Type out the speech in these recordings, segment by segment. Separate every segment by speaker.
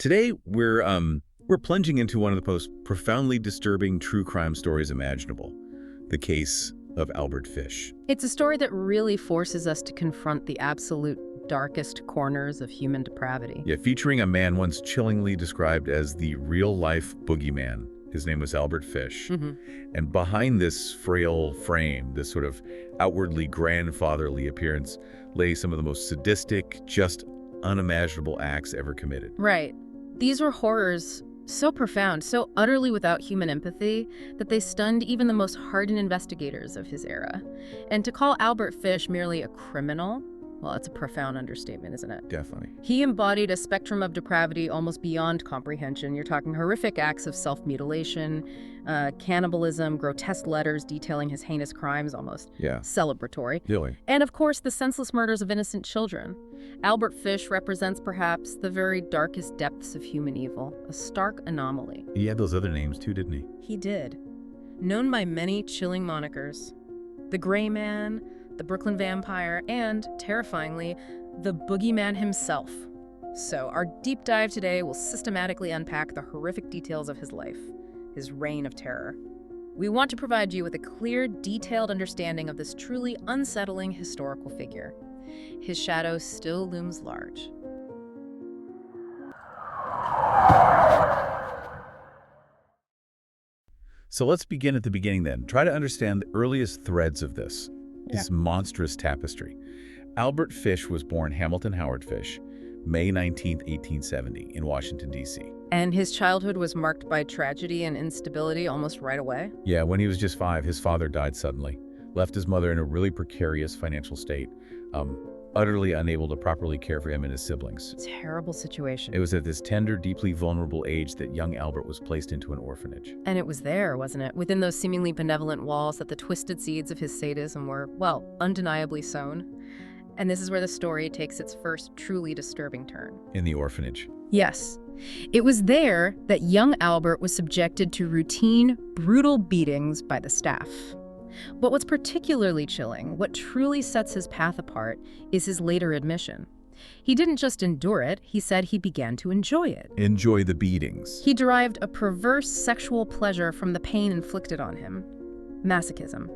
Speaker 1: Today, we're plunging into one of the most profoundly disturbing true crime stories imaginable, the case of Albert Fish.
Speaker 2: It's a story that really forces us to confront the absolute darkest corners of human depravity.
Speaker 1: Yeah, featuring a man once chillingly described as the real-life boogeyman. His name was Albert Fish. And behind this frail frame, this sort of outwardly grandfatherly appearance, lay some of the most sadistic, just unimaginable acts ever committed.
Speaker 2: Right. These were horrors so profound, so utterly without human empathy, that they stunned even the most hardened investigators of his era. And to call Albert Fish merely a criminal, well, it's a profound understatement, isn't it?
Speaker 1: Definitely.
Speaker 2: He embodied a spectrum of depravity almost beyond comprehension. You're talking horrific acts of self-mutilation, cannibalism, grotesque letters detailing his heinous crimes, almost celebratory.
Speaker 1: Really.
Speaker 2: And of course, the senseless murders of innocent children. Albert Fish represents perhaps the very darkest depths of human evil, a stark anomaly.
Speaker 1: He had those other names too, didn't he?
Speaker 2: He did. Known by many chilling monikers. The Gray Man, the Brooklyn Vampire, and, terrifyingly, the Boogeyman himself. So, our deep dive today will systematically unpack the horrific details of his life, his reign of terror. We want to provide you with a clear, detailed understanding of this truly unsettling historical figure. His shadow still looms large.
Speaker 1: So let's begin at the beginning then. Try to understand the earliest threads of this monstrous tapestry. Albert Fish was born Hamilton Howard Fish, May 19, 1870, in Washington, D.C.
Speaker 2: And his childhood was marked by tragedy and instability almost right away?
Speaker 1: Yeah, when he was just 5, his father died suddenly, left his mother in a really precarious financial state, utterly unable to properly care for him and his siblings.
Speaker 2: Terrible situation.
Speaker 1: It was at this tender, deeply vulnerable age that young Albert was placed into an orphanage.
Speaker 2: And it was there, wasn't it? Within those seemingly benevolent walls that the twisted seeds of his sadism were, well, undeniably sown. And this is where the story takes its first truly disturbing turn.
Speaker 1: In the orphanage.
Speaker 2: Yes. It was there that young Albert was subjected to routine, brutal beatings by the staff. But what's particularly chilling, what truly sets his path apart, is his later admission. He didn't just endure it, he said he began to enjoy it.
Speaker 1: Enjoy the beatings.
Speaker 2: He derived a perverse sexual pleasure from the pain inflicted on him. Masochism.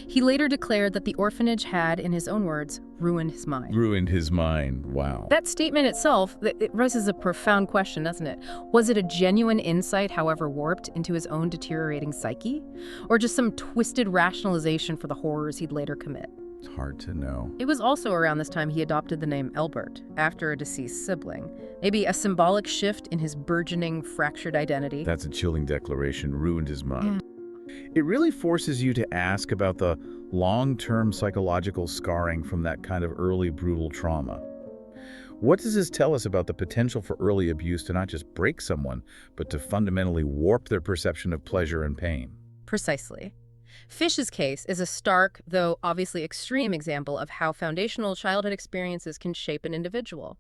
Speaker 2: He later declared that the orphanage had, in his own words, ruined his mind.
Speaker 1: Ruined his mind. Wow.
Speaker 2: That statement itself, it raises a profound question, doesn't it? Was it a genuine insight, however warped, into his own deteriorating psyche? Or just some twisted rationalization for the horrors he'd later commit?
Speaker 1: It's hard to know.
Speaker 2: It was also around this time he adopted the name Albert, after a deceased sibling. Maybe a symbolic shift in his burgeoning, fractured identity.
Speaker 1: That's a chilling declaration. Ruined his mind. It really forces you to ask about the long-term psychological scarring from that kind of early brutal trauma. What does this tell us about the potential for early abuse to not just break someone, but to fundamentally warp their perception of pleasure and pain?
Speaker 2: Precisely. Fish's case is a stark, though obviously extreme, example of how foundational childhood experiences can shape an individual.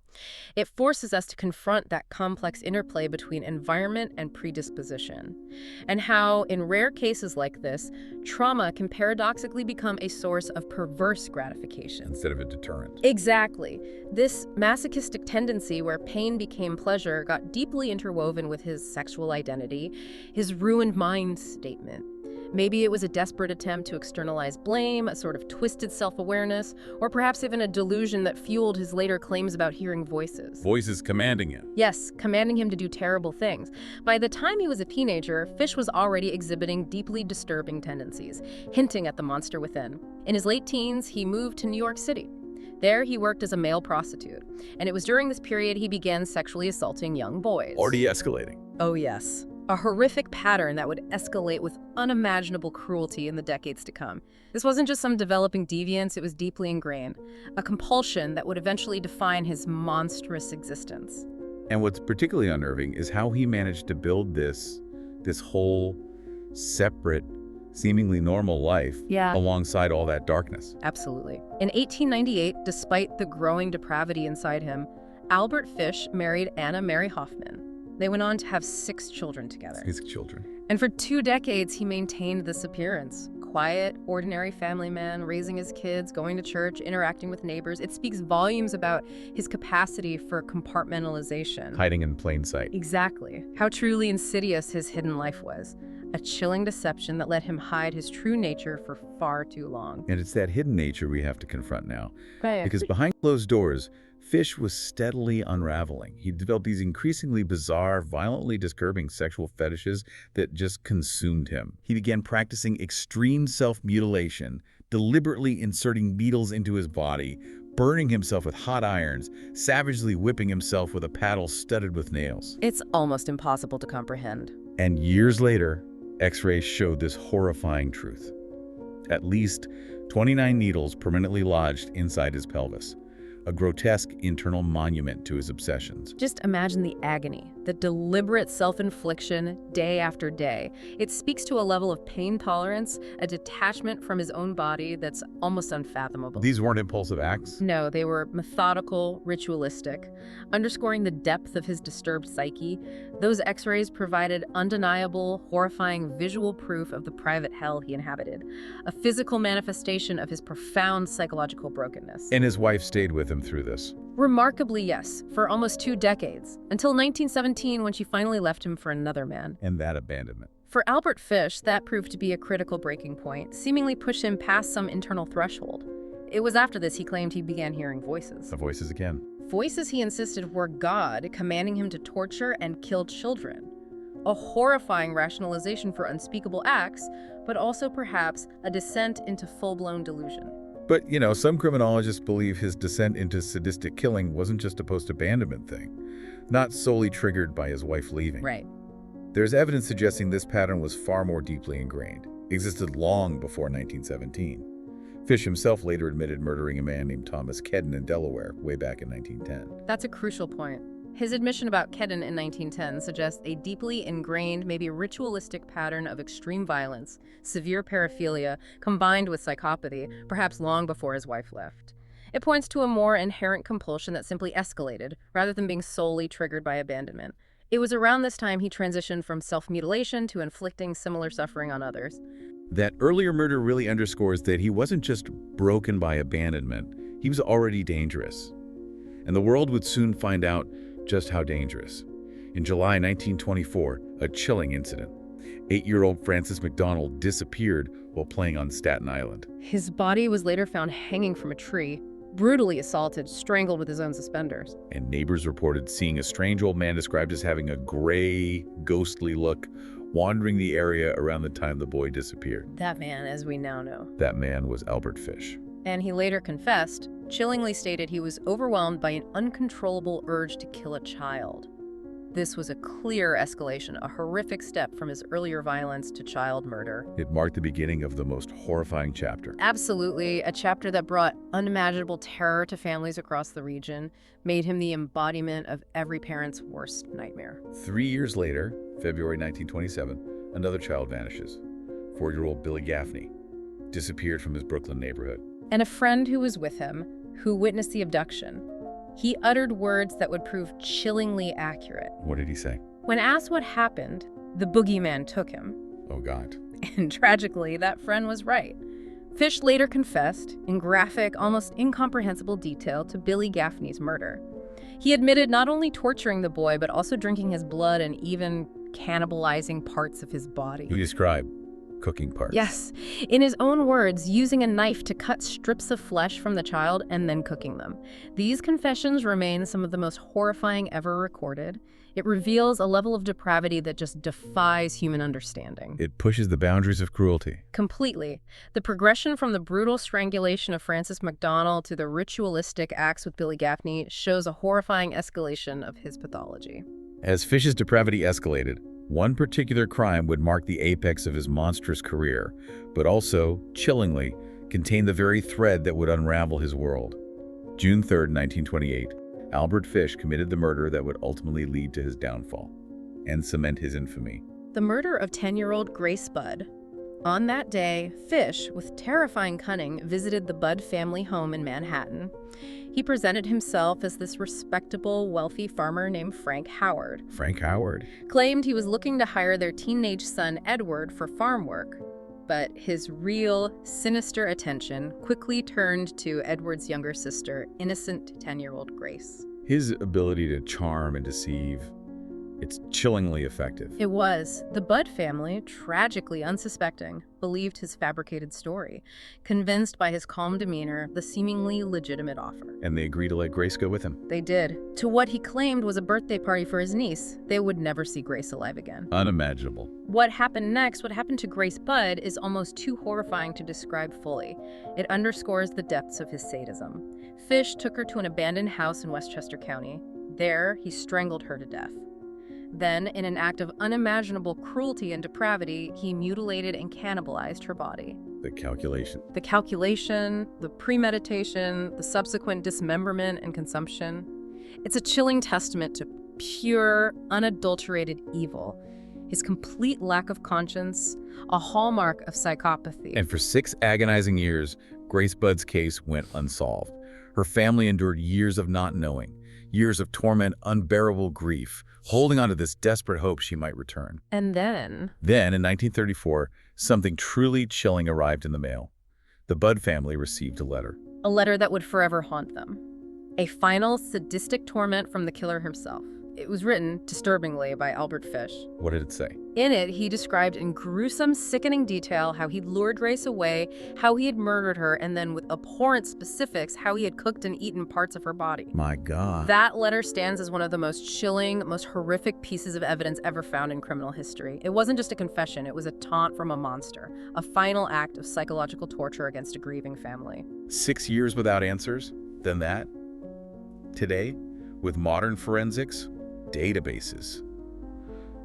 Speaker 2: It forces us to confront that complex interplay between environment and predisposition, and how, in rare cases like this, trauma can paradoxically become a source of perverse gratification.
Speaker 1: Instead of a deterrent.
Speaker 2: Exactly. This masochistic tendency where pain became pleasure got deeply interwoven with his sexual identity, his ruined mind statement. Maybe it was a desperate attempt to externalize blame, a sort of twisted self-awareness, or perhaps even a delusion that fueled his later claims about hearing voices.
Speaker 1: Voices commanding him.
Speaker 2: Yes, commanding him to do terrible things. By the time he was a teenager, Fish was already exhibiting deeply disturbing tendencies, hinting at the monster within. In his late teens, he moved to New York City. There, he worked as a male prostitute, and it was during this period he began sexually assaulting young boys.
Speaker 1: Already escalating.
Speaker 2: Oh, yes. A horrific pattern that would escalate with unimaginable cruelty in the decades to come. This wasn't just some developing deviance, it was deeply ingrained, a compulsion that would eventually define his monstrous existence.
Speaker 1: And what's particularly unnerving is how he managed to build this whole separate, seemingly normal life alongside all that darkness.
Speaker 2: Absolutely. In 1898, despite the growing depravity inside him, Albert Fish married Anna Mary Hoffman. They went on to have 6 children together.
Speaker 1: 6 children.
Speaker 2: And for 2 decades, he maintained this appearance, quiet, ordinary family man, raising his kids, going to church, interacting with neighbors. It speaks volumes about his capacity for compartmentalization.
Speaker 1: Hiding in plain sight.
Speaker 2: Exactly. How truly insidious his hidden life was. A chilling deception that let him hide his true nature for far too long.
Speaker 1: And it's that hidden nature we have to confront now.
Speaker 2: Right.
Speaker 1: Because behind closed doors, Fish was steadily unraveling. He developed these increasingly bizarre, violently disturbing sexual fetishes that just consumed him. He began practicing extreme self-mutilation, deliberately inserting needles into his body, burning himself with hot irons, savagely whipping himself with a paddle studded with nails.
Speaker 2: It's almost impossible to comprehend.
Speaker 1: And years later, X-rays showed this horrifying truth. At least 29 needles permanently lodged inside his pelvis, a grotesque internal monument to his obsessions.
Speaker 2: Just imagine the agony, the deliberate self-infliction day after day. It speaks to a level of pain tolerance, a detachment from his own body that's almost unfathomable.
Speaker 1: These weren't impulsive acts?
Speaker 2: No, they were methodical, ritualistic. Underscoring the depth of his disturbed psyche, those X-rays provided undeniable, horrifying visual proof of the private hell he inhabited, a physical manifestation of his profound psychological brokenness.
Speaker 1: And his wife stayed with him through this.
Speaker 2: Remarkably, yes, for almost 2 decades, until 1917 when she finally left him for another man.
Speaker 1: And that abandonment.
Speaker 2: For Albert Fish, that proved to be a critical breaking point, seemingly pushed him past some internal threshold. It was after this he claimed he began hearing voices.
Speaker 1: The voices again.
Speaker 2: Voices he insisted were God commanding him to torture and kill children. A horrifying rationalization for unspeakable acts, but also perhaps a descent into full-blown delusion.
Speaker 1: But, some criminologists believe his descent into sadistic killing wasn't just a post-abandonment thing, not solely triggered by his wife leaving.
Speaker 2: Right.
Speaker 1: There's evidence suggesting this pattern was far more deeply ingrained, existed long before 1917. Fish himself later admitted murdering a man named Thomas Kedden in Delaware way back in 1910.
Speaker 2: That's a crucial point. His admission about Kedden in 1910 suggests a deeply ingrained, maybe ritualistic pattern of extreme violence, severe paraphilia, combined with psychopathy, perhaps long before his wife left. It points to a more inherent compulsion that simply escalated, rather than being solely triggered by abandonment. It was around this time he transitioned from self-mutilation to inflicting similar suffering on others.
Speaker 1: That earlier murder really underscores that he wasn't just broken by abandonment, he was already dangerous. And the world would soon find out just how dangerous. In July 1924, a chilling incident. 8-year-old Francis McDonnell disappeared while playing on Staten Island.
Speaker 2: His body was later found hanging from a tree, brutally assaulted, strangled with his own suspenders.
Speaker 1: And neighbors reported seeing a strange old man described as having a gray, ghostly look wandering the area around the time the boy disappeared.
Speaker 2: That man, as we now know.
Speaker 1: That man was Albert Fish.
Speaker 2: And he later confessed, chillingly stated he was overwhelmed by an uncontrollable urge to kill a child. This was a clear escalation, a horrific step from his earlier violence to child murder.
Speaker 1: It marked the beginning of the most horrifying chapter.
Speaker 2: Absolutely, a chapter that brought unimaginable terror to families across the region, made him the embodiment of every parent's worst nightmare.
Speaker 1: 3 years later, February 1927, another child vanishes. 4-year-old Billy Gaffney disappeared from his Brooklyn neighborhood.
Speaker 2: And a friend who was with him, who witnessed the abduction, he uttered words that would prove chillingly accurate.
Speaker 1: What did he say?
Speaker 2: When asked what happened, the boogeyman took him.
Speaker 1: Oh, God.
Speaker 2: And tragically, that friend was right. Fish later confessed, in graphic, almost incomprehensible detail, to Billy Gaffney's murder. He admitted not only torturing the boy, but also drinking his blood and even cannibalizing parts of his body.
Speaker 1: He described cooking parts.
Speaker 2: Yes. In his own words, using a knife to cut strips of flesh from the child and then cooking them. These confessions remain some of the most horrifying ever recorded. It reveals a level of depravity that just defies human understanding.
Speaker 1: It pushes the boundaries of cruelty.
Speaker 2: Completely. The progression from the brutal strangulation of Francis McDonnell to the ritualistic acts with Billy Gaffney shows a horrifying escalation of his pathology.
Speaker 1: As Fish's depravity escalated, one particular crime would mark the apex of his monstrous career, but also, chillingly, contain the very thread that would unravel his world. June 3, 1928, Albert Fish committed the murder that would ultimately lead to his downfall and cement his infamy.
Speaker 2: The murder of 10-year-old Grace Budd. On that day, Fish, with terrifying cunning, visited the Budd family home in Manhattan. He presented himself as this respectable, wealthy farmer named Frank Howard.
Speaker 1: Frank Howard.
Speaker 2: Claimed he was looking to hire their teenage son, Edward, for farm work. But his real, sinister attention quickly turned to Edward's younger sister, innocent 10-year-old Grace.
Speaker 1: His ability to charm and deceive, it's chillingly effective.
Speaker 2: It was. The Budd family, tragically unsuspecting, believed his fabricated story, convinced by his calm demeanor, the seemingly legitimate offer.
Speaker 1: And they agreed to let Grace go with him.
Speaker 2: They did. To what he claimed was a birthday party for his niece. They would never see Grace alive again.
Speaker 1: Unimaginable.
Speaker 2: What happened next, what happened to Grace Budd, is almost too horrifying to describe fully. It underscores the depths of his sadism. Fish took her to an abandoned house in Westchester County. There, he strangled her to death. Then, in an act of unimaginable cruelty and depravity, he mutilated and cannibalized her body.
Speaker 1: The calculation.
Speaker 2: The calculation, the premeditation, the subsequent dismemberment and consumption. It's a chilling testament to pure, unadulterated evil. His complete lack of conscience, a hallmark of psychopathy.
Speaker 1: And for 6 agonizing years, Grace Budd's case went unsolved. Her family endured years of not knowing, years of torment, unbearable grief, holding on to this desperate hope she might return.
Speaker 2: And then,
Speaker 1: in 1934, something truly chilling arrived in the mail. The Budd family received a letter.
Speaker 2: a letter that would forever haunt them. A final sadistic torment from the killer himself. It was written, disturbingly, by Albert Fish.
Speaker 1: What did it say?
Speaker 2: In it, he described in gruesome, sickening detail how he'd lured Grace away, how he had murdered her, and then with abhorrent specifics, how he had cooked and eaten parts of her body.
Speaker 1: My God.
Speaker 2: That letter stands as one of the most chilling, most horrific pieces of evidence ever found in criminal history. It wasn't just a confession, it was a taunt from a monster, a final act of psychological torture against a grieving family.
Speaker 1: 6 years without answers? Then that? Today, with modern forensics, databases.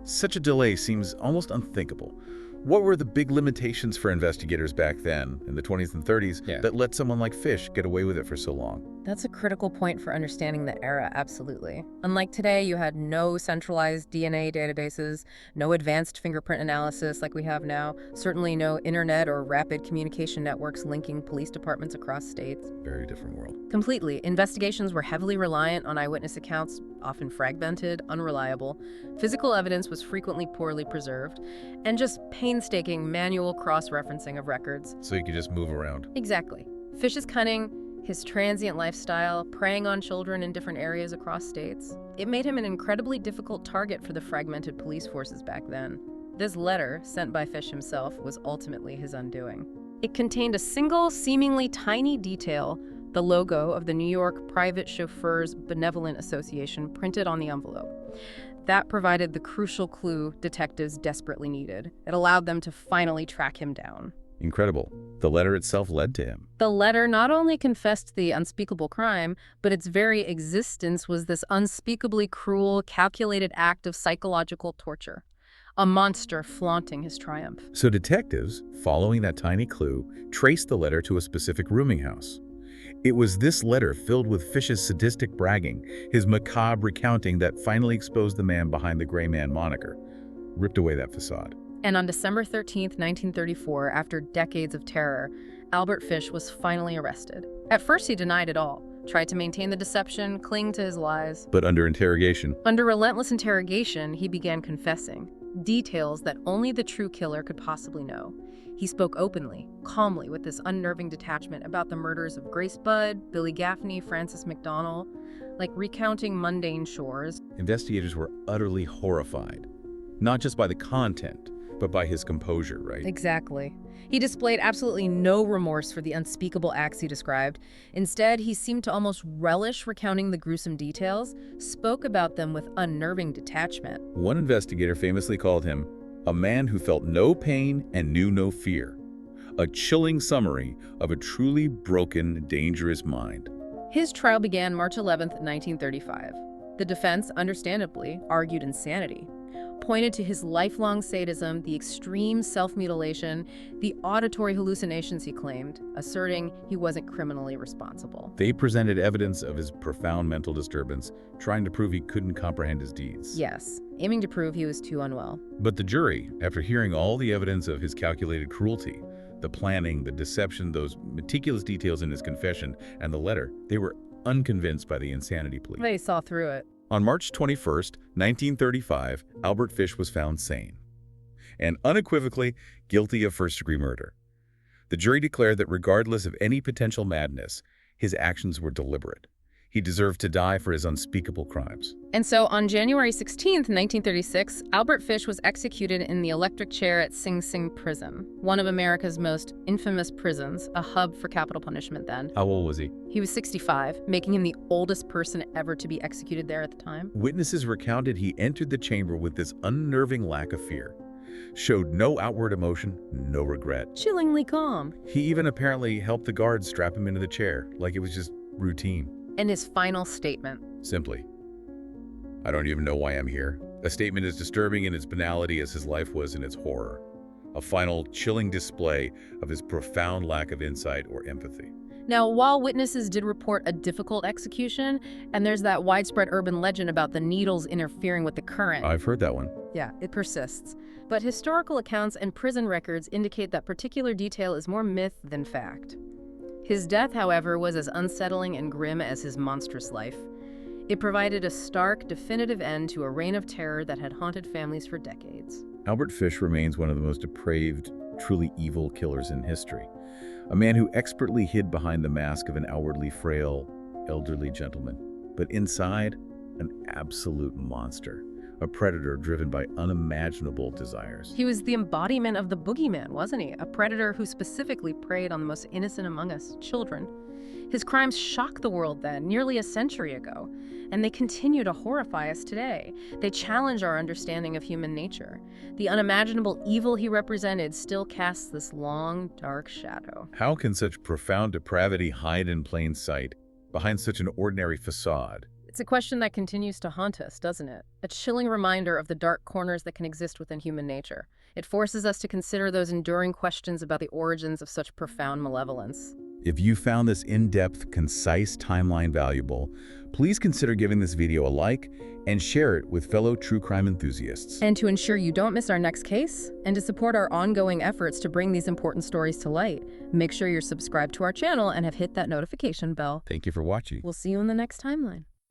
Speaker 1: Such a delay seems almost unthinkable. What were the big limitations for investigators back then, in the 20s and 30s, that let someone like Fish get away with it for so long?
Speaker 2: That's a critical point for understanding the era, absolutely. Unlike today, you had no centralized DNA databases, no advanced fingerprint analysis like we have now, certainly no internet or rapid communication networks linking police departments across states.
Speaker 1: Very different world.
Speaker 2: Completely. Investigations were heavily reliant on eyewitness accounts, often fragmented, unreliable. Physical evidence was frequently poorly preserved, and just painstaking manual cross-referencing of records.
Speaker 1: So you could just move around.
Speaker 2: Exactly. Fish's cunning, his transient lifestyle, preying on children in different areas across states, it made him an incredibly difficult target for the fragmented police forces back then. This letter, sent by Fish himself, was ultimately his undoing. It contained a single, seemingly tiny detail, the logo of the New York Private Chauffeurs Benevolent Association printed on the envelope. That provided the crucial clue detectives desperately needed. It allowed them to finally track him down.
Speaker 1: Incredible. The letter itself led to him.
Speaker 2: The letter not only confessed the unspeakable crime, but its very existence was this unspeakably cruel, calculated act of psychological torture. A monster flaunting his triumph.
Speaker 1: So detectives, following that tiny clue, traced the letter to a specific rooming house. It was this letter filled with Fish's sadistic bragging, his macabre recounting, that finally exposed the man behind the Gray Man moniker, ripped away that facade.
Speaker 2: And on December 13th, 1934, after decades of terror, Albert Fish was finally arrested. At first, he denied it all, tried to maintain the deception, cling to his lies.
Speaker 1: But under interrogation.
Speaker 2: Under relentless interrogation, he began confessing details that only the true killer could possibly know. He spoke openly, calmly, with this unnerving detachment about the murders of Grace Budd, Billy Gaffney, Francis McDonnell, like recounting mundane chores.
Speaker 1: Investigators were utterly horrified, not just by the content, but by his composure, right?
Speaker 2: Exactly. He displayed absolutely no remorse for the unspeakable acts he described. Instead, he seemed to almost relish recounting the gruesome details, spoke about them with unnerving detachment.
Speaker 1: One investigator famously called him a man who felt no pain and knew no fear. A chilling summary of a truly broken, dangerous mind.
Speaker 2: His trial began March 11th, 1935. The defense, understandably, argued insanity, pointed to his lifelong sadism, the extreme self-mutilation, the auditory hallucinations he claimed, asserting he wasn't criminally responsible.
Speaker 1: They presented evidence of his profound mental disturbance, trying to prove he couldn't comprehend his deeds.
Speaker 2: Yes, aiming to prove he was too unwell.
Speaker 1: But the jury, after hearing all the evidence of his calculated cruelty, the planning, the deception, those meticulous details in his confession, and the letter, they were unconvinced by the insanity plea.
Speaker 2: They saw through it.
Speaker 1: On March 21st, 1935, Albert Fish was found sane. and unequivocally guilty of first-degree murder. The jury declared that regardless of any potential madness, his actions were deliberate. He deserved to die for his unspeakable crimes.
Speaker 2: And so on January 16th, 1936, Albert Fish was executed in the electric chair at Sing Sing Prison, one of America's most infamous prisons, a hub for capital punishment then.
Speaker 1: How old was he?
Speaker 2: He was 65, making him the oldest person ever to be executed there at the time.
Speaker 1: Witnesses recounted he entered the chamber with this unnerving lack of fear, showed no outward emotion, no regret.
Speaker 2: Chillingly calm.
Speaker 1: He even apparently helped the guards strap him into the chair, like it was just routine.
Speaker 2: And his final statement.
Speaker 1: Simply, I don't even know why I'm here. A statement as disturbing in its banality as his life was in its horror. A final, chilling display of his profound lack of insight or empathy.
Speaker 2: Now, while witnesses did report a difficult execution, and there's that widespread urban legend about the needles interfering with the current.
Speaker 1: I've heard that one.
Speaker 2: Yeah, it persists. But historical accounts and prison records indicate that particular detail is more myth than fact. His death, however, was as unsettling and grim as his monstrous life. It provided a stark, definitive end to a reign of terror that had haunted families for decades.
Speaker 1: Albert Fish remains one of the most depraved, truly evil killers in history. A man who expertly hid behind the mask of an outwardly frail, elderly gentleman, but inside, an absolute monster. A predator driven by unimaginable desires.
Speaker 2: He was the embodiment of the boogeyman, wasn't he? A predator who specifically preyed on the most innocent among us, children. His crimes shocked the world then, nearly a century ago, and they continue to horrify us today. They challenge our understanding of human nature. The unimaginable evil he represented still casts this long, dark shadow.
Speaker 1: How can such profound depravity hide in plain sight, behind such an ordinary facade?
Speaker 2: It's a question that continues to haunt us, doesn't it? A chilling reminder of the dark corners that can exist within human nature. It forces us to consider those enduring questions about the origins of such profound malevolence.
Speaker 1: If you found this in-depth, concise timeline valuable, please consider giving this video a like and share it with fellow true crime enthusiasts.
Speaker 2: And to ensure you don't miss our next case, and to support our ongoing efforts to bring these important stories to light, make sure you're subscribed to our channel and have hit that notification bell.
Speaker 1: Thank you for watching.
Speaker 2: We'll see you in the next timeline.